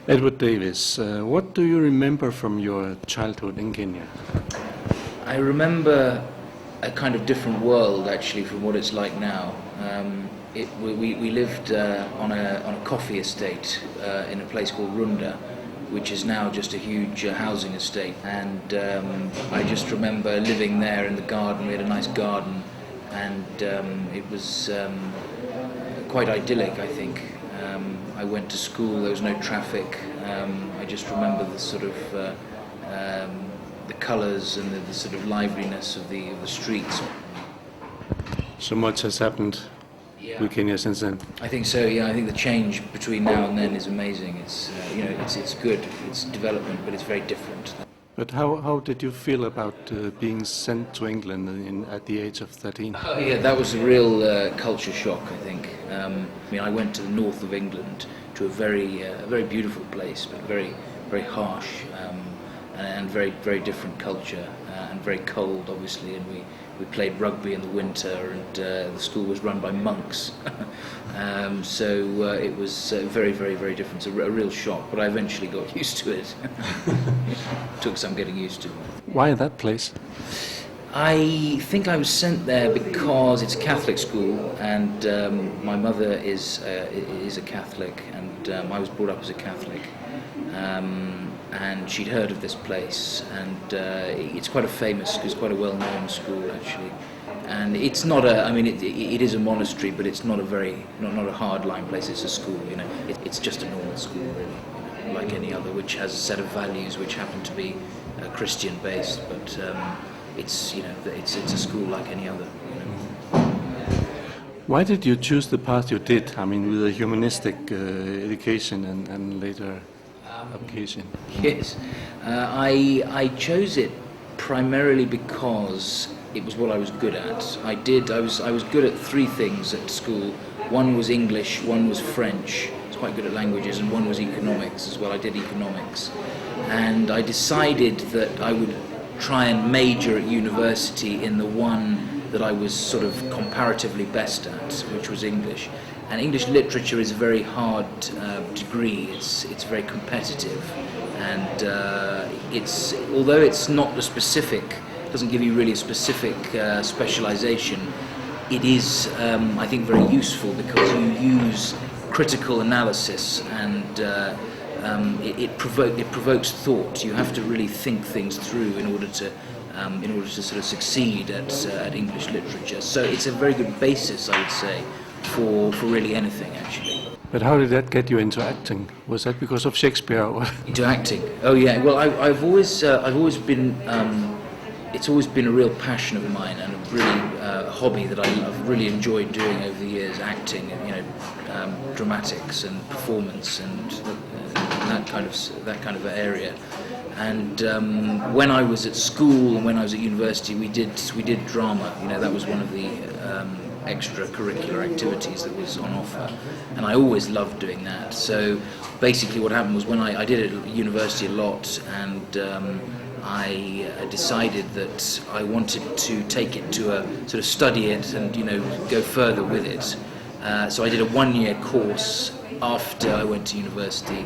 Edward Davis, what do you remember from your childhood in Kenya? I remember a kind of different world actually from what it's like now. We lived on a coffee estate in a place called Runda, which is now just a huge housing estate, and I just remember living there in the garden. We had a nice garden, and it was quite idyllic, I think. I went to school, there was no traffic. I just remember the sort of the colours and the sort of liveliness of the streets. So much has happened with Kenya since then. I think so. Yeah, I think the change between now and then is amazing. It's it's good. It's development, but it's very different. But how did you feel about being sent to England at the age of 13? Oh yeah, that was a real culture shock, I think. I went to the north of England to a very beautiful place, but very harsh and very different culture and very cold, obviously. And we played rugby in the winter, and the school was run by monks. So it was very different. It's a real shock, but I eventually got used to it. Took some getting used to. Why that place? I think I was sent there because it's a Catholic school, and my mother is a Catholic, and I was brought up as a Catholic. And she'd heard of this place, and it's quite a famous, it's quite a well-known school actually. And it's not it is a monastery, but it's not a hard-line place. It's a school, It's just a normal school, really, like any other, which has a set of values which happen to be Christian-based, but it's a school like any other. Why did you choose the path you did? With a humanistic education and later application. Yes, I chose it primarily because it was what I was good at. I was good at three things at school. One was English, one was French. I was quite good at languages, and one was economics as well. I did economics, and I decided that I would try and major at university in the one that I was sort of comparatively best at, which was English. And English literature is a very hard degree. It's very competitive, and although it's not the specific, doesn't give you really a specific specialization. It is, I think, very useful because you use critical analysis, and it provokes thought. You have to really think things through in order to sort of succeed at English literature. So it's a very good basis, I would say, for really anything actually. But how did that get you into acting? Was that because of Shakespeare? Or? Into acting? Oh yeah. Well, I've always been. It's always been a real passion of mine, and a really hobby that I've really enjoyed doing over the years. Acting, dramatics and performance and that kind of area. And when I was at school and when I was at university, we did drama. That was one of the extracurricular activities that was on offer, and I always loved doing that. So basically what happened was, when I did it at university a lot, and I decided that I wanted to take it to sort of study it and go further with it. So I did a one-year course after I went to university,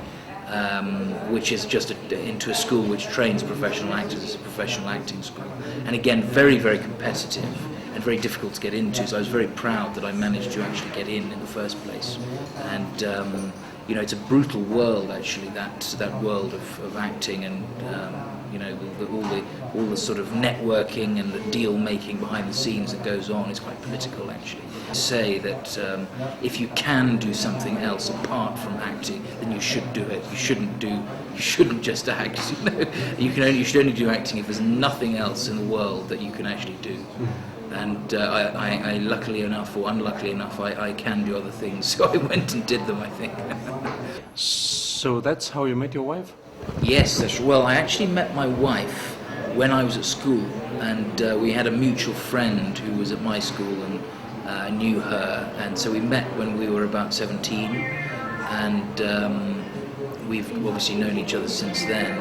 which is just into a school which trains professional actors. It's a professional acting school, and again very competitive and very difficult to get into. So I was very proud that I managed to actually get in the first place. And it's a brutal world actually, that world of acting, and all the sort of networking and the deal making behind the scenes that goes on is quite political actually. Say that if you can do something else apart from acting, then you should do it. You shouldn't just act. You should only do acting if there's nothing else in the world that you can actually do. And I luckily enough, or unluckily enough, I can do other things, so I went and did them, I think. So that's how you met your wife? Yes, well, I actually met my wife when I was at school, and we had a mutual friend who was at my school, and I knew her, and so we met when we were about 17, and we've obviously known each other since then,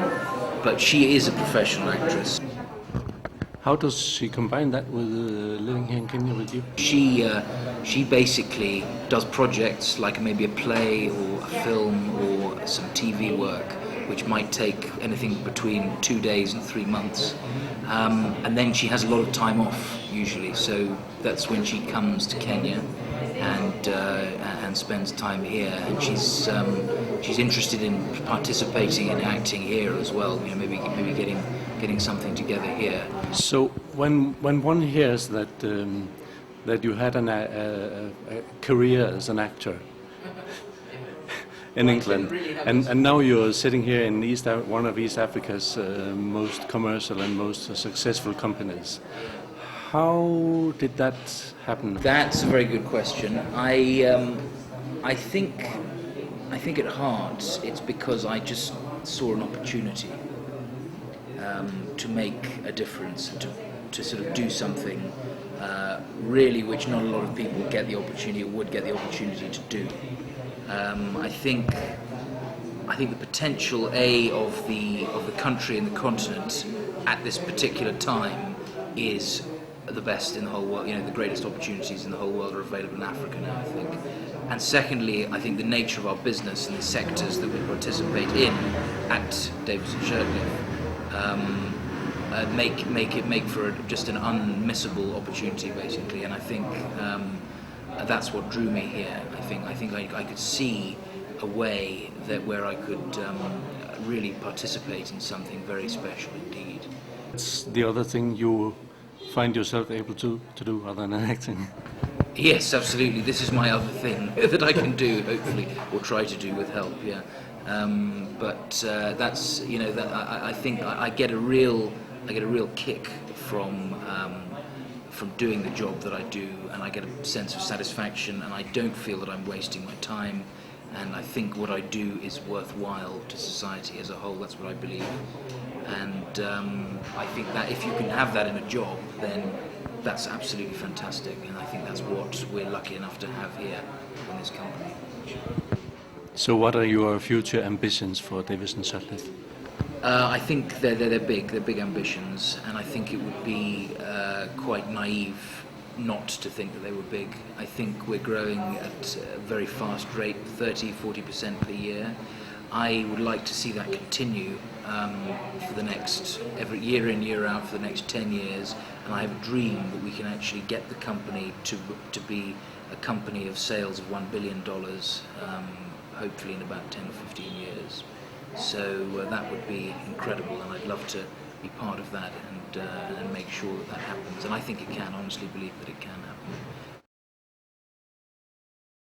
but she is a professional actress. How does she combine that with living here in Kenya with you? She basically does projects like maybe a play or a film or some TV work, which might take anything between 2 days and 3 months. And then she has a lot of time off usually, so that's when she comes to Kenya and spends time here. And she's interested in participating in acting here as well. You know, maybe getting something together here. So when one hears that that you had a career as an actor in England, and now you're sitting here in one of East Africa's most commercial and most successful companies. How did that happen? That's a very good question. I think at heart it's because I just saw an opportunity to make a difference, to sort of do something really which not a lot of people would get the opportunity to do. I think the potential of the country and the continent at this particular time is the best in the whole world. You know, the greatest opportunities in the whole world are available in Africa now, I think. And secondly, I think the nature of our business and the sectors that we participate in at Davis&Shirtliff make for just an unmissable opportunity, basically. And I think that's what drew me here. I think I could see a way where I could really participate in something very special indeed. It's the other thing you find yourself able to do other than acting. Yes, absolutely. This is my other thing that I can do, hopefully, or try to do with help. Yeah, but that's, you know, that I think I get a real kick from doing the job that I do, and I get a sense of satisfaction, and I don't feel that I'm wasting my time. And I think what I do is worthwhile to society as a whole. That's what I believe. And I think that if you can have that in a job, then that's absolutely fantastic. And I think that's what we're lucky enough to have here in this company. So what are your future ambitions for Davis&Shirtliff? I think they're big. They're big ambitions, and I think it would be quite naive not to think that they were big. I think we're growing at a very fast rate, 30-40% per year. I would like to see that continue for the next, every year in, year out, for the next 10 years. And I have a dream that we can actually get the company to be a company of sales of $1 billion, hopefully in about 10 or 15 years. So that would be incredible, and I'd love to be part of that and make sure that happens. And I think it can, honestly believe that it can happen.